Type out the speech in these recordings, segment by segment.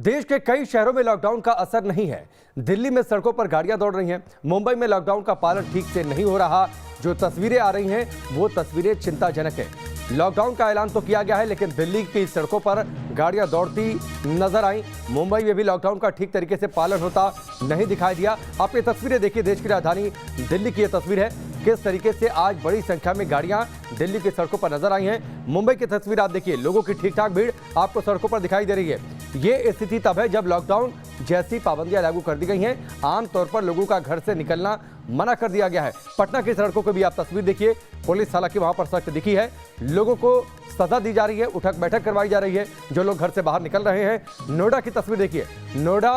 देश के कई शहरों में लॉकडाउन का असर नहीं है। दिल्ली में सड़कों पर गाड़ियां दौड़ रही हैं। मुंबई में लॉकडाउन का पालन ठीक से नहीं हो रहा। जो तस्वीरें आ रही हैं वो तस्वीरें चिंताजनक है। लॉकडाउन का ऐलान तो किया गया है, लेकिन दिल्ली की सड़कों पर गाड़ियां दौड़ती नजर आई। मुंबई में भी लॉकडाउन का ठीक तरीके से पालन होता नहीं दिखाई दिया। आप ये तस्वीरें देखिए, देश की राजधानी दिल्ली की ये तस्वीर है, किस तरीके से आज बड़ी संख्या में गाड़ियां दिल्ली की सड़कों पर नजर आई हैं। मुंबई की तस्वीर आप देखिए, लोगों की ठीक ठाक भीड़ आपको सड़कों पर दिखाई दे रही है। ये स्थिति तब है जब लॉकडाउन जैसी पाबंदियां लागू कर दी गई हैं। आमतौर पर लोगों का घर से निकलना मना कर दिया गया है। पटना की सड़कों को भी आप तस्वीर देखिए, पुलिस हालांकि वहां पर सख्त दिखी है। लोगों को सजा दी जा रही है, उठक बैठक करवाई जा रही है जो लोग घर से बाहर निकल रहे हैं। नोएडा की तस्वीर देखिए, नोएडा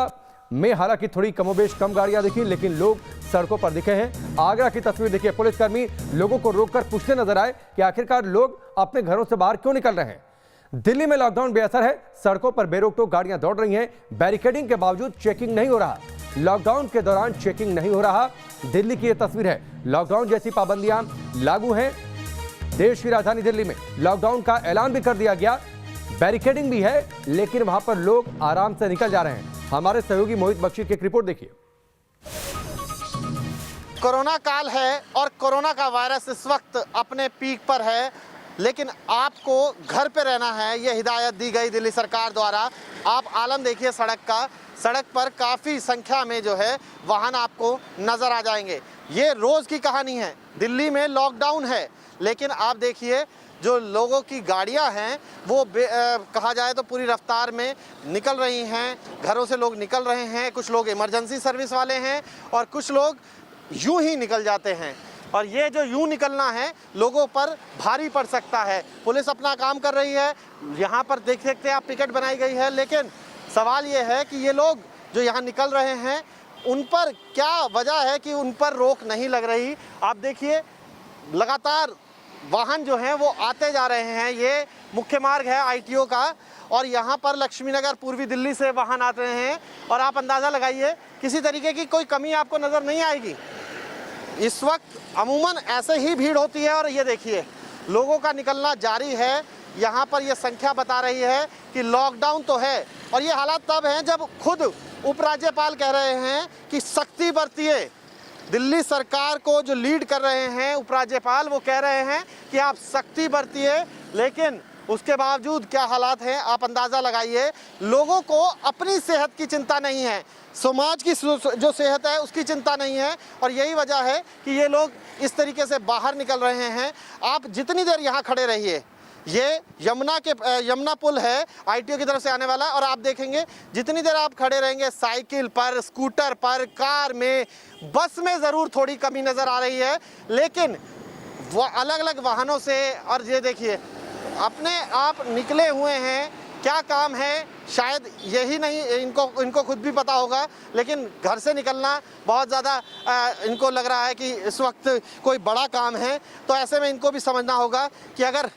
में हालांकि थोड़ी कमोबेश कम गाड़ियां दिखी, लेकिन लोग सड़कों पर दिखे हैं। आगरा की तस्वीर देखिए, पुलिसकर्मी लोगों को रोककर पूछने नजर आए कि आखिरकार लोग अपने घरों से बाहर क्यों निकल रहे हैं। दिल्ली में लॉकडाउन बेअसर है, सड़कों पर बेरोक-टोक गाड़ियां दौड़ रही हैं। बैरिकेडिंग के बावजूद चेकिंग नहीं हो रहा। लॉकडाउन के दौरान चेकिंग नहीं हो रहा। दिल्ली की यह तस्वीर है। लॉकडाउन जैसी पाबंदियां लागू हैं देश की राजधानी दिल्ली में। लॉकडाउन का ऐलान भी कर दिया गया, बैरिकेडिंग भी है, लेकिन वहां पर लोग आराम से निकल जा रहे हैं। हमारे सहयोगी मोहित बख्शी की एक रिपोर्ट देखिए। कोरोना काल है और कोरोना का वायरस इस वक्त अपने पीक पर है, लेकिन आपको घर पे रहना है, ये हिदायत दी गई दिल्ली सरकार द्वारा। आप आलम देखिए सड़क का, सड़क पर काफ़ी संख्या में जो है वाहन आपको नज़र आ जाएंगे। ये रोज़ की कहानी है। दिल्ली में लॉकडाउन है, लेकिन आप देखिए जो लोगों की गाड़ियां हैं वो कहा जाए तो पूरी रफ्तार में निकल रही हैं। घरों से लोग निकल रहे हैं, कुछ लोग इमरजेंसी सर्विस वाले हैं और कुछ लोग यूं ही निकल जाते हैं। और ये जो यूं निकलना है लोगों पर भारी पड़ सकता है। पुलिस अपना काम कर रही है, यहाँ पर देख सकते हैं आप, पिकेट बनाई गई है, लेकिन सवाल ये है कि ये लोग जो यहाँ निकल रहे हैं उन पर क्या वजह है कि उन पर रोक नहीं लग रही। आप देखिए लगातार वाहन जो हैं वो आते जा रहे हैं। ये मुख्य मार्ग है ITO का और यहाँ पर लक्ष्मीनगर पूर्वी दिल्ली से वाहन आते हैं और आप अंदाज़ा लगाइए किसी तरीके की कोई कमी आपको नज़र नहीं आएगी। इस वक्त अमूमन ऐसे ही भीड़ होती है और ये देखिए लोगों का निकलना जारी है। यहाँ पर ये संख्या बता रही है कि लॉकडाउन तो है और ये हालात तब हैं जब खुद उपराज्यपाल कह रहे हैं कि सख्ती बरतिए। दिल्ली सरकार को जो लीड कर रहे हैं उपराज्यपाल, वो कह रहे हैं कि आप सख्ती बरतिए, लेकिन उसके बावजूद क्या हालात हैं आप अंदाज़ा लगाइए। लोगों को अपनी सेहत की चिंता नहीं है, समाज की जो सेहत है उसकी चिंता नहीं है और यही वजह है कि ये लोग इस तरीके से बाहर निकल रहे हैं। आप जितनी देर यहाँ खड़े रहिए, ये यमुना पुल है ITO की तरफ से आने वाला, और आप देखेंगे जितनी देर आप खड़े रहेंगे साइकिल पर, स्कूटर पर, कार में, बस में ज़रूर थोड़ी कमी नज़र आ रही है, लेकिन वो अलग अलग वाहनों से। और ये देखिए अपने आप निकले हुए हैं, क्या काम है शायद यही नहीं इनको खुद भी पता होगा, लेकिन घर से निकलना बहुत ज़्यादा इनको लग रहा है कि इस वक्त कोई बड़ा काम है। तो ऐसे में इनको भी समझना होगा कि अगर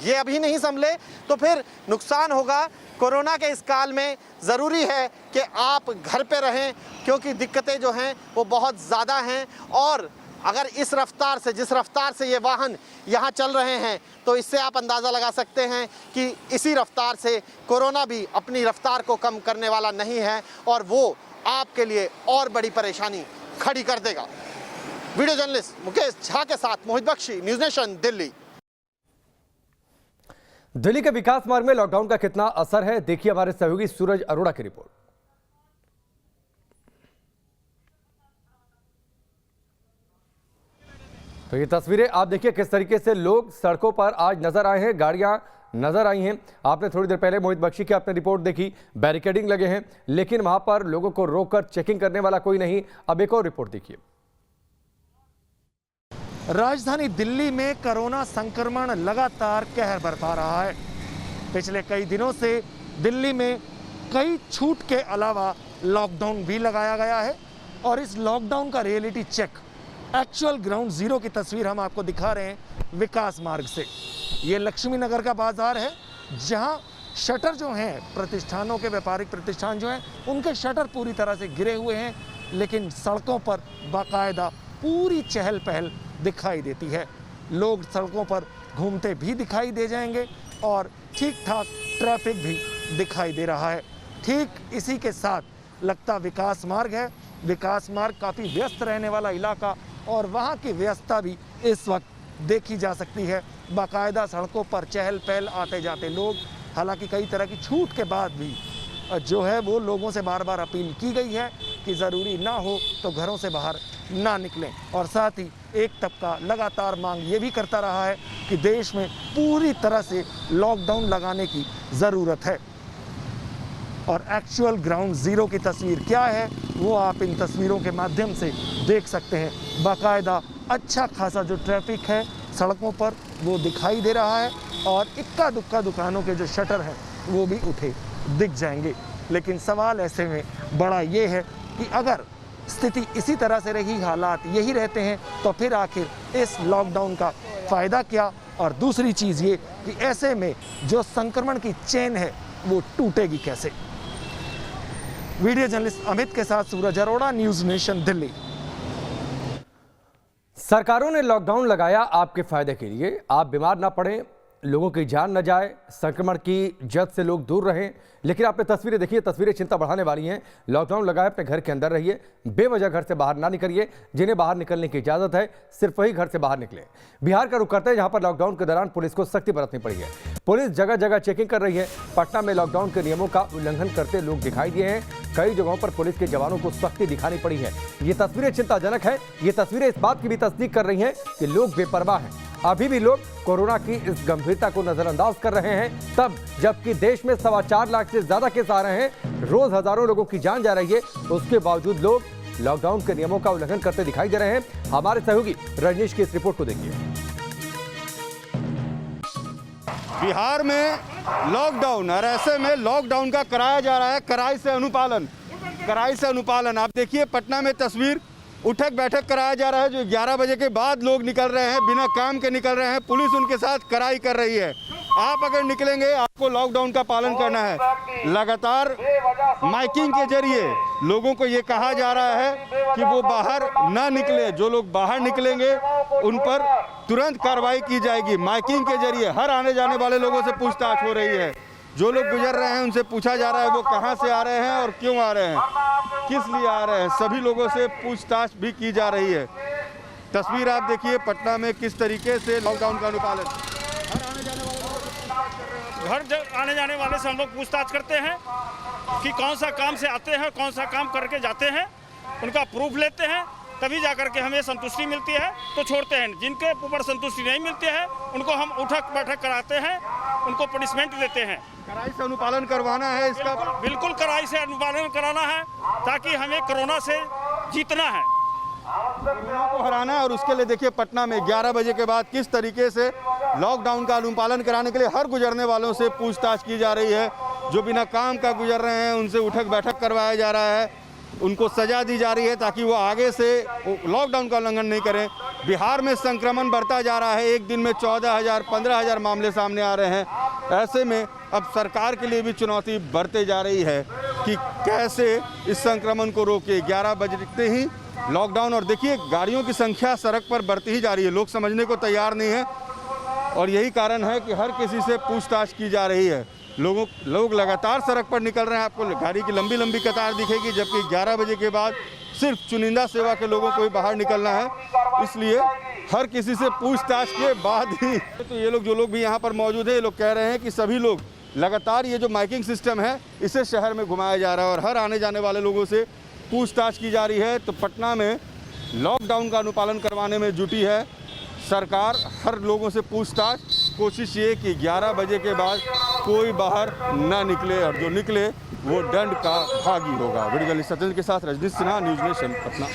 ये अभी नहीं संभले तो फिर नुकसान होगा। कोरोना के इस काल में ज़रूरी है कि आप घर पे रहें, क्योंकि दिक्कतें जो हैं वो बहुत ज़्यादा हैं और अगर इस रफ्तार से, जिस रफ्तार से ये वाहन यहाँ चल रहे हैं, तो इससे आप अंदाज़ा लगा सकते हैं कि इसी रफ्तार से कोरोना भी अपनी रफ्तार को कम करने वाला नहीं है और वो आपके लिए और बड़ी परेशानी खड़ी कर देगा। वीडियो जर्नलिस्ट मुकेश झा के साथ मोहित बख्शी, न्यूज़ नेशन, दिल्ली। दिल्ली के विकास मार्ग में लॉकडाउन का कितना असर है, देखिए हमारे सहयोगी सूरज अरोड़ा की रिपोर्ट। तो ये तस्वीरें आप देखिए किस तरीके से लोग सड़कों पर आज नजर आए हैं, गाड़ियां नजर आई हैं। आपने थोड़ी देर पहले मोहित बख्शी की आपने रिपोर्ट देखी, बैरिकेडिंग लगे हैं, लेकिन वहां पर लोगों को रोककर चेकिंग करने वाला कोई नहीं। अब एक और रिपोर्ट देखिए। राजधानी दिल्ली में कोरोना संक्रमण लगातार कहर बरपा रहा है। पिछले कई दिनों से दिल्ली में कई छूट के अलावा लॉकडाउन भी लगाया गया है और इस लॉकडाउन का reality check, actual ground zero की तस्वीर हम आपको दिखा रहे हैं विकास मार्ग से। ये लक्ष्मी नगर का बाजार है जहां शटर जो हैं प्रतिष्ठानों के, व्यापारिक प्रतिष्ठान जो हैं उनके शटर पूरी तरह से गिरे हुए हैं, लेकिन सड़कों पर बाकायदा पूरी चहल पहल दिखाई देती है। लोग सड़कों पर घूमते भी दिखाई दे जाएंगे और ठीक ठाक ट्रैफिक भी दिखाई दे रहा है। ठीक इसी के साथ लगता विकास मार्ग है। विकास मार्ग काफ़ी व्यस्त रहने वाला इलाका और वहाँ की व्यस्तता भी इस वक्त देखी जा सकती है। बाकायदा सड़कों पर चहल पहल, आते जाते लोग। हालांकि कई तरह की छूट के बाद भी जो है वो लोगों से बार बार अपील की गई है कि ज़रूरी ना हो तो घरों से बाहर ना निकलें। और साथ ही एक तबका लगातार मांग ये भी करता रहा है कि देश में पूरी तरह से लॉकडाउन लगाने की ज़रूरत है। और एक्चुअल ग्राउंड ज़ीरो की तस्वीर क्या है वो आप इन तस्वीरों के माध्यम से देख सकते हैं। बाकायदा अच्छा खासा जो ट्रैफिक है सड़कों पर वो दिखाई दे रहा है और इक्का दुक्का दुकानों के जो शटर हैं वो भी उठे दिख जाएंगे। लेकिन सवाल ऐसे में बड़ा ये है कि अगर स्थिति इसी तरह से रही, हालात यही रहते हैं, तो फिर आखिर इस लॉकडाउन का फ़ायदा क्या। और दूसरी चीज़ ये कि ऐसे में जो संक्रमण की चेन है वो टूटेगी कैसे। वीडियो जर्नलिस्ट अमित के साथ सूरज अरोड़ा, न्यूज़ नेशन, दिल्ली। सरकारों ने लॉकडाउन लगाया आपके फायदे के लिए। आप बीमार ना पड़ें, लोगों की जान न जाए, संक्रमण की जद से लोग दूर रहें। लेकिन आपने तस्वीरें देखिए, तस्वीरें चिंता बढ़ाने वाली हैं। लॉकडाउन लगाए, अपने घर के अंदर रहिए, बेवजह घर से बाहर ना निकलिए। जिन्हें बाहर निकलने की इजाजत है सिर्फ वही घर से बाहर निकले। बिहार का रुख करते हैं जहां पर लॉकडाउन के दौरान पुलिस को सख्ती बरतनी पड़ी है। पुलिस जगह जगह चेकिंग कर रही है। पटना में लॉकडाउन के नियमों का उल्लंघन करते लोग दिखाई दिए हैं। कई जगहों पर पुलिस के जवानों को सख्ती दिखानी पड़ी है। ये तस्वीरें चिंताजनक है। ये तस्वीरें इस बात की भी तस्दीक कर रही हैं कि लोग बेपरवाह हैं। अभी भी लोग कोरोना की इस गंभीरता को नजरअंदाज कर रहे हैं, तब जबकि देश में 4.25 लाख से ज्यादा केस आ रहे हैं, रोज हजारों लोगों की जान जा रही है, उसके बावजूद लोग लॉकडाउन के नियमों का उल्लंघन करते दिखाई दे रहे हैं। हमारे सहयोगी रजनीश की इस रिपोर्ट को देखिए। बिहार में लॉकडाउन और ऐसे में लॉकडाउन का कराया जा रहा है कड़ाई से अनुपालन। आप देखिए पटना में तस्वीर, उठक बैठक कराया जा रहा है। जो 11 बजे के बाद लोग निकल रहे हैं, बिना काम के निकल रहे हैं, पुलिस उनके साथ कड़ाई कर रही है। आप अगर निकलेंगे आपको लॉकडाउन का पालन करना है। लगातार माइकिंग के जरिए लोगों को ये कहा जा रहा है कि वो बाहर ना निकले। जो लोग बाहर निकलेंगे उन पर तुरंत कार्रवाई की जाएगी। माइकिंग के जरिए हर आने जाने वाले लोगों से पूछताछ हो रही है। जो लोग गुजर रहे हैं उनसे पूछा जा रहा है वो कहाँ से आ रहे हैं और क्यों आ रहे हैं, किस लिए आ रहे हैं। सभी लोगों से पूछताछ भी की जा रही है। तस्वीर आप देखिए पटना में किस तरीके से लॉकडाउन का अनुपालन। घर आने जाने वाले से हम लोग पूछताछ करते हैं कि कौन सा काम से आते हैं, कौन सा काम करके जाते हैं, उनका प्रूफ लेते हैं, तभी जाकर के हमें संतुष्टि मिलती है तो छोड़ते हैं। जिनके ऊपर संतुष्टि नहीं मिलती है उनको हम उठक बैठक कराते हैं, उनको पनिशमेंट देते हैं। कड़ाई से अनुपालन करवाना है इसका, बिल्कुल कड़ाई से अनुपालन कराना है ताकि हमें कोरोना से जीतना है, कोरोना को हराना है। और उसके लिए देखिए पटना में 11 बजे के बाद किस तरीके से लॉकडाउन का अनुपालन कराने के लिए हर गुजरने वालों से पूछताछ की जा रही है। जो बिना काम का गुजर रहे हैं उनसे उठक बैठक करवाया जा रहा है, उनको सजा दी जा रही है ताकि वो आगे से लॉकडाउन का उल्लंघन नहीं करें। बिहार में संक्रमण बढ़ता जा रहा है, एक दिन में 14,000 15,000 मामले सामने आ रहे हैं। ऐसे में अब सरकार के लिए भी चुनौती बढ़ते जा रही है कि कैसे इस संक्रमण को रोके। 11 बजते ही लॉकडाउन, और देखिए गाड़ियों की संख्या सड़क पर बढ़ती ही जा रही है। लोग समझने को तैयार नहीं है और यही कारण है कि हर किसी से पूछताछ की जा रही है। लोग लगातार सड़क पर निकल रहे हैं। आपको गाड़ी की लंबी लंबी कतार दिखेगी, जबकि 11 बजे के बाद सिर्फ चुनिंदा सेवा के लोगों को ही बाहर निकलना है। इसलिए हर किसी से पूछताछ के बाद ही तो ये लोग, जो लोग भी यहाँ पर मौजूद है, ये लोग कह रहे हैं कि सभी लोग लगातार ये जो माइकिंग सिस्टम है इसे शहर में घुमाया जा रहा है और हर आने जाने वाले लोगों से पूछताछ की जा रही है। तो पटना में लॉकडाउन का अनुपालन करवाने में जुटी है सरकार। हर लोगों से पूछताछ, कोशिश ये कि 11 बजे के बाद कोई बाहर ना निकले और जो निकले वो दंड का भागी होगा। वीडियो जर्नलिस्ट सत्येंद्र के साथ रजनीश सिन्हा, न्यूज़ नेशन पटना।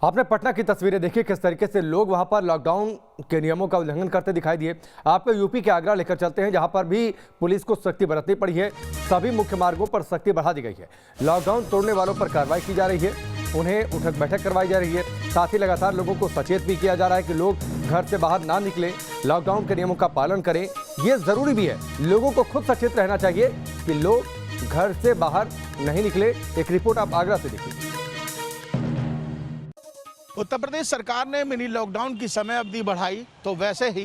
आपने पटना की तस्वीरें देखी, किस तरीके से लोग वहां पर लॉकडाउन के नियमों का उल्लंघन करते दिखाई दिए। आपको यूपी के आगरा लेकर चलते हैं जहां पर भी पुलिस को सख्ती बरतनी पड़ी है। सभी मुख्य मार्गों पर सख्ती बढ़ा दी गई है। लॉकडाउन तोड़ने वालों पर कार्रवाई की जा रही है, उन्हें उठक बैठक करवाई जा रही है। साथ ही लगातार लोगों को सचेत भी किया जा रहा है कि लोग घर से बाहर ना निकलें, लॉकडाउन के नियमों का पालन करें। ये जरूरी भी है, लोगों को खुद सचेत रहना चाहिए कि लोग घर से बाहर नहीं निकले। एक रिपोर्ट आप आगरा से देखिए। उत्तर प्रदेश सरकार ने मिनी लॉकडाउन की समय अवधि बढ़ाई तो वैसे ही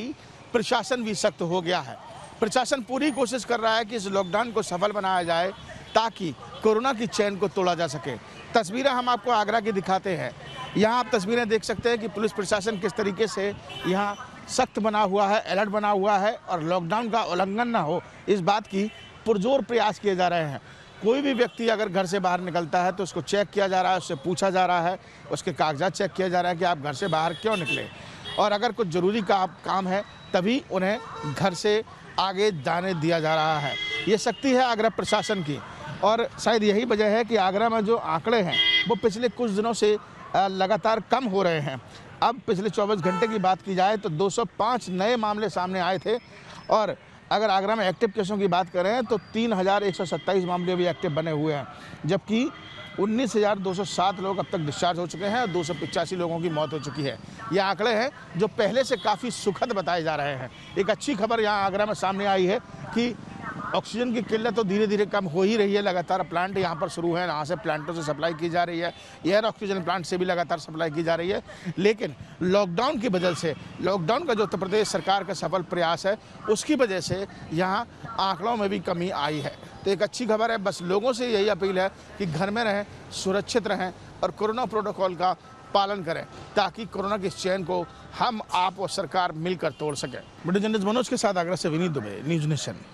प्रशासन भी सख्त हो गया है। प्रशासन पूरी कोशिश कर रहा है कि इस लॉकडाउन को सफल बनाया जाए ताकि कोरोना की चेन को तोड़ा जा सके। तस्वीरें हम आपको आगरा की दिखाते हैं। यहाँ आप तस्वीरें देख सकते हैं कि पुलिस प्रशासन किस तरीके से यहाँ सख्त बना हुआ है, अलर्ट बना हुआ है और लॉकडाउन का उल्लंघन ना हो इस बात की पुरजोर प्रयास किए जा रहे हैं। कोई भी व्यक्ति अगर घर से बाहर निकलता है तो उसको चेक किया जा रहा है, उससे पूछा जा रहा है, उसके कागजात चेक किया जा रहा है कि आप घर से बाहर क्यों निकले, और अगर कुछ ज़रूरी काम है तभी उन्हें घर से आगे जाने दिया जा रहा है। ये शक्ति है आगरा प्रशासन की और शायद यही वजह है कि आगरा में जो आंकड़े हैं वो पिछले कुछ दिनों से लगातार कम हो रहे हैं। अब पिछले 24 घंटे की बात की जाए तो 205 नए मामले सामने आए थे और अगर आगरा में एक्टिव केसों की बात करें तो 3127 मामले भी एक्टिव बने हुए हैं, जबकि 19,207 लोग अब तक डिस्चार्ज हो चुके हैं और 285 लोगों की मौत हो चुकी है। ये आंकड़े हैं जो पहले से काफ़ी सुखद बताए जा रहे हैं। एक अच्छी खबर यहाँ आगरा में सामने आई है कि ऑक्सीजन की किल्लत तो धीरे धीरे कम हो ही रही है। लगातार प्लांट यहाँ पर शुरू है, यहाँ से प्लांटों से सप्लाई की जा रही है, एयर ऑक्सीजन प्लांट से भी लगातार सप्लाई की जा रही है। लेकिन लॉकडाउन की वजह से, लॉकडाउन का जो उत्तर प्रदेश सरकार का सफल प्रयास है उसकी वजह से यहाँ आंकड़ों में भी कमी आई है। तो एक अच्छी खबर है। बस लोगों से यही अपील है कि घर में रहें, सुरक्षित रहें और कोरोना प्रोटोकॉल का पालन करें ताकि कोरोना की चेन को हम, आप और सरकार मिलकर तोड़ सकें। वीडियो जर्नलिस्ट मनोज के साथ आगरा से विनीत दुबे, न्यूज़ नेशन।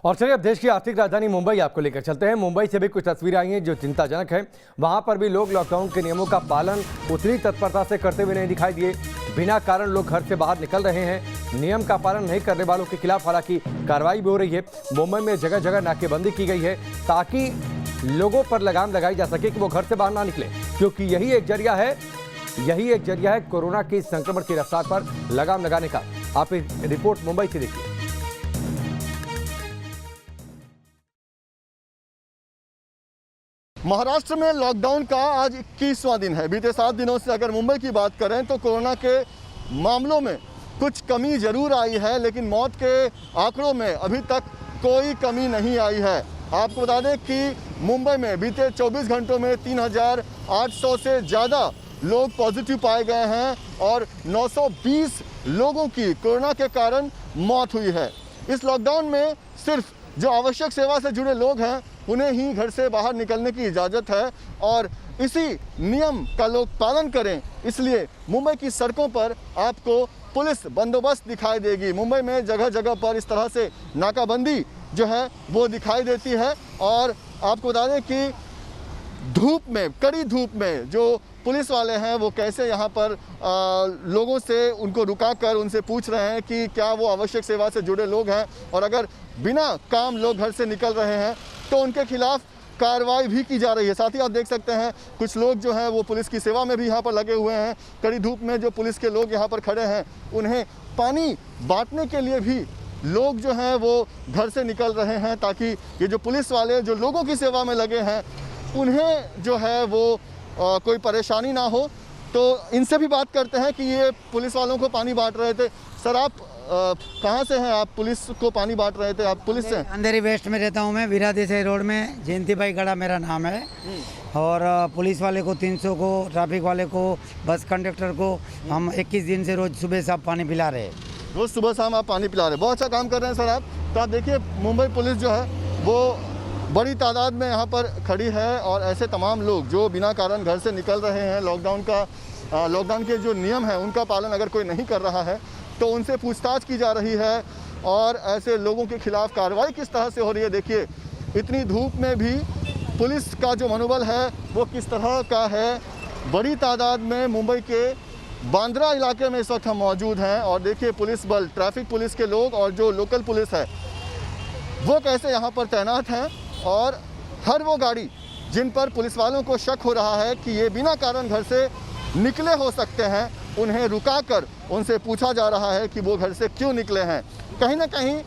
और चलिए अब देश की आर्थिक राजधानी मुंबई आपको लेकर चलते हैं। मुंबई से भी कुछ तस्वीरें आई हैं जो चिंताजनक है। वहां पर भी लोग लॉकडाउन के नियमों का पालन उतनी तत्परता से करते हुए नहीं दिखाई दिए। बिना कारण लोग घर से बाहर निकल रहे हैं। नियम का पालन नहीं करने वालों के खिलाफ हालांकि कार्रवाई भी हो रही है। मुंबई में जगह जगह नाकेबंदी की गई है ताकि लोगों पर लगाम लगाई जा सके कि वो घर से बाहर ना निकले, क्योंकि यही एक जरिया है कोरोना के संक्रमण की रफ्तार पर लगाम लगाने का। आप रिपोर्ट मुंबई से देखिए। महाराष्ट्र में लॉकडाउन का आज 21वां दिन है। बीते 7 दिनों से अगर मुंबई की बात करें तो कोरोना के मामलों में कुछ कमी जरूर आई है, लेकिन मौत के आंकड़ों में अभी तक कोई कमी नहीं आई है। आपको बता दें कि मुंबई में बीते 24 घंटों में 3,800 से ज़्यादा लोग पॉजिटिव पाए गए हैं और 920 लोगों की कोरोना के कारण मौत हुई है। इस लॉकडाउन में सिर्फ जो आवश्यक सेवा से जुड़े लोग हैं उन्हें ही घर से बाहर निकलने की इजाज़त है और इसी नियम का लोग पालन करें, इसलिए मुंबई की सड़कों पर आपको पुलिस बंदोबस्त दिखाई देगी। मुंबई में जगह जगह पर इस तरह से नाकाबंदी जो है वो दिखाई देती है और आपको बता दें कि धूप में, कड़ी धूप में जो पुलिस वाले हैं वो कैसे यहाँ पर लोगों से उनको रुकाकर उनसे पूछ रहे हैं कि क्या वो आवश्यक सेवा से जुड़े लोग हैं, और अगर बिना काम लोग घर से निकल रहे हैं तो उनके खिलाफ कार्रवाई भी की जा रही है। साथ ही आप देख सकते हैं कुछ लोग जो हैं वो पुलिस की सेवा में भी यहाँ पर लगे हुए हैं। कड़ी धूप में जो पुलिस के लोग यहाँ पर खड़े हैं उन्हें पानी बांटने के लिए भी लोग जो हैं वो घर से निकल रहे हैं ताकि ये जो पुलिस वाले जो लोगों की सेवा में लगे हैं उन्हें जो है वो कोई परेशानी ना हो। तो इनसे भी बात करते हैं कि ये पुलिस वालों को पानी बांट रहे थे। सर, आप कहाँ से हैं? आप पुलिस को पानी बांट रहे थे, आप पुलिस से? अंधेरी वेस्ट में रहता हूँ मैं, विरादेसाई रोड में, जयंती भाई गड़ा मेरा नाम है। और पुलिस वाले को 300 को, ट्रैफिक वाले को, बस कंडक्टर को हम 21 दिन से रोज सुबह शाम पानी पिला रहे हैं। रोज सुबह शाम आप पानी पिला रहे हैं, बहुत अच्छा काम कर रहे हैं सर आप। तो आप देखिए मुंबई पुलिस जो है वो बड़ी तादाद में यहाँ पर खड़ी है और ऐसे तमाम लोग जो बिना कारण घर से निकल रहे हैं, लॉकडाउन के जो नियम हैं उनका पालन अगर कोई नहीं कर रहा है तो उनसे पूछताछ की जा रही है और ऐसे लोगों के खिलाफ कार्रवाई किस तरह से हो रही है। देखिए इतनी धूप में भी पुलिस का जो मनोबल है वो किस तरह का है। बड़ी तादाद में मुंबई के बांद्रा इलाके में इस वक्त हम मौजूद हैं और देखिए पुलिस बल, ट्रैफिक पुलिस के लोग और जो लोकल पुलिस है वो कैसे यहाँ पर तैनात हैं और हर वो गाड़ी जिन पर पुलिस वालों को शक हो रहा है कि ये बिना कारण घर से निकले हो सकते हैं उन्हें रुकाकर उनसे पूछा जा रहा है कि वो घर से क्यों निकले हैं। कहीं ना कहीं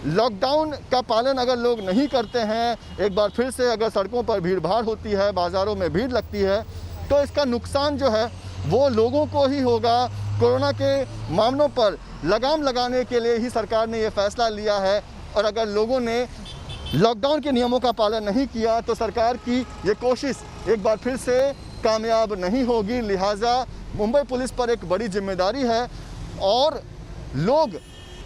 लॉकडाउन का पालन अगर लोग नहीं करते हैं, एक बार फिर से अगर सड़कों पर भीड़ भाड़ होती है, बाज़ारों में भीड़ लगती है, तो इसका नुकसान जो है वो लोगों को ही होगा। कोरोना के मामलों पर लगाम लगाने के लिए ही सरकार ने ये फैसला लिया है और अगर लोगों ने लॉकडाउन के नियमों का पालन नहीं किया तो सरकार की ये कोशिश एक बार फिर से कामयाब नहीं होगी। लिहाजा मुंबई पुलिस पर एक बड़ी जिम्मेदारी है और लोग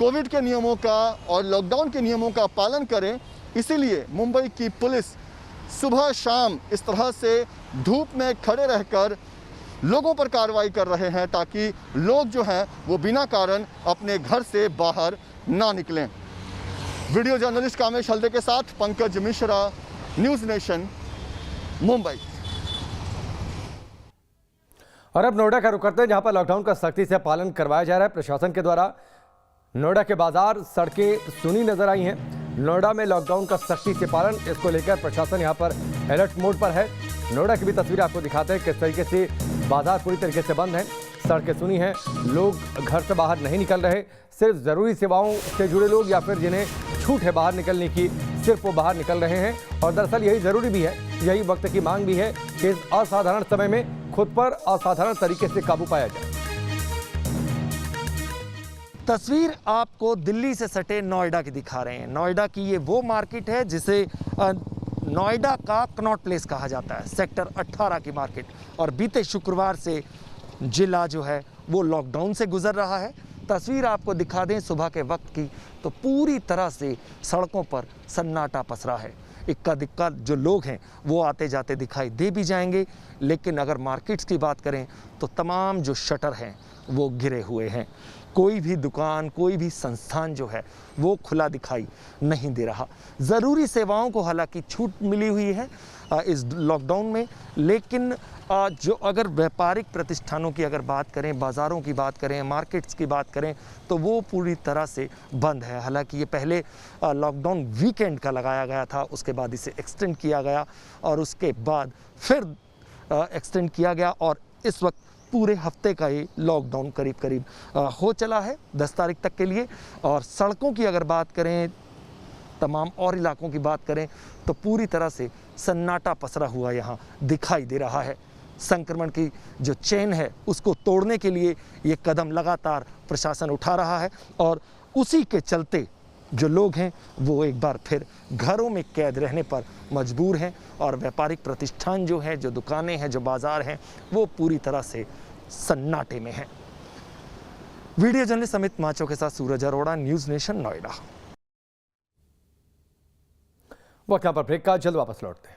कोविड के नियमों का और लॉकडाउन के नियमों का पालन करें। इसीलिए मुंबई की पुलिस सुबह शाम इस तरह से धूप में खड़े रहकर लोगों पर कार्रवाई कर रहे हैं ताकि लोग जो हैं वो बिना कारण अपने घर से बाहर ना निकलें। वीडियो जर्नलिस्ट कामेश हल्दे के साथ पंकज मिश्रा, न्यूज़ नेशन, मुंबई। और अब नोएडा का रुख करते हैं, जहां पर लॉकडाउन का सख्ती से पालन करवाया जा रहा है प्रशासन के द्वारा। नोएडा के बाजार, सड़कें सुनी नजर आई हैं। नोएडा में लॉकडाउन का सख्ती से पालन, इसको लेकर प्रशासन यहां पर अलर्ट मोड पर है। नोएडा की भी तस्वीरें आपको दिखाते हैं किस तरीके से बाजार पूरी तरीके से बंद हैं, सड़कें सुनी हैं, लोग घर से बाहर नहीं निकल रहे। सिर्फ ज़रूरी सेवाओं से जुड़े लोग या फिर जिन्हें छूट है बाहर निकलने की, सिर्फ वो बाहर निकल रहे हैं। और दरअसल यही ज़रूरी भी है, यही वक्त की मांग भी है कि इस असाधारण समय में खुद पर असाधारण तरीके से काबू पाया जाए। तस्वीर आपको दिल्ली से सटे नोएडा की दिखा रहे हैं। नोएडा की ये वो मार्केट है जिसे नोएडा का कनॉट प्लेस कहा जाता है, सेक्टर 18 की मार्केट। और बीते शुक्रवार से जिला जो है वो लॉकडाउन से गुजर रहा है। तस्वीर आपको दिखा दें सुबह के वक्त की, तो पूरी तरह से सड़कों पर सन्नाटा पसरा है। इक्का दिक्का जो लोग हैं वो आते जाते दिखाई दे भी जाएंगे, लेकिन अगर मार्केट्स की बात करें तो तमाम जो शटर हैं वो गिरे हुए हैं। कोई भी दुकान, कोई भी संस्थान जो है वो खुला दिखाई नहीं दे रहा। ज़रूरी सेवाओं को हालांकि छूट मिली हुई है इस लॉकडाउन में, लेकिन जो अगर व्यापारिक प्रतिष्ठानों की अगर बात करें, बाज़ारों की बात करें, मार्केट्स की बात करें, तो वो पूरी तरह से बंद है। हालांकि ये पहले लॉकडाउन वीकेंड का लगाया गया था, उसके बाद इसे एक्सटेंड किया गया और उसके बाद फिर एक्सटेंड किया गया और इस वक्त पूरे हफ्ते का ये लॉकडाउन करीब करीब हो चला है 10 तारीख तक के लिए। और सड़कों की अगर बात करें, तमाम और इलाकों की बात करें, तो पूरी तरह से सन्नाटा पसरा हुआ यहाँ दिखाई दे रहा है। संक्रमण की जो चेन है उसको तोड़ने के लिए ये कदम लगातार प्रशासन उठा रहा है और उसी के चलते जो लोग हैं वो एक बार फिर घरों में कैद रहने पर मजबूर हैं और व्यापारिक प्रतिष्ठान जो हैं, जो दुकानें हैं, जो बाज़ार हैं, वो पूरी तरह से सन्नाटे में हैं। वीडियो जर्नलिस्ट अमित माचो के साथ सूरज अरोड़ा, न्यूज़ नेशन, नोएडा। वक्त यहाँ पर ब्रेक का, जल्द वापस लौटते हैं।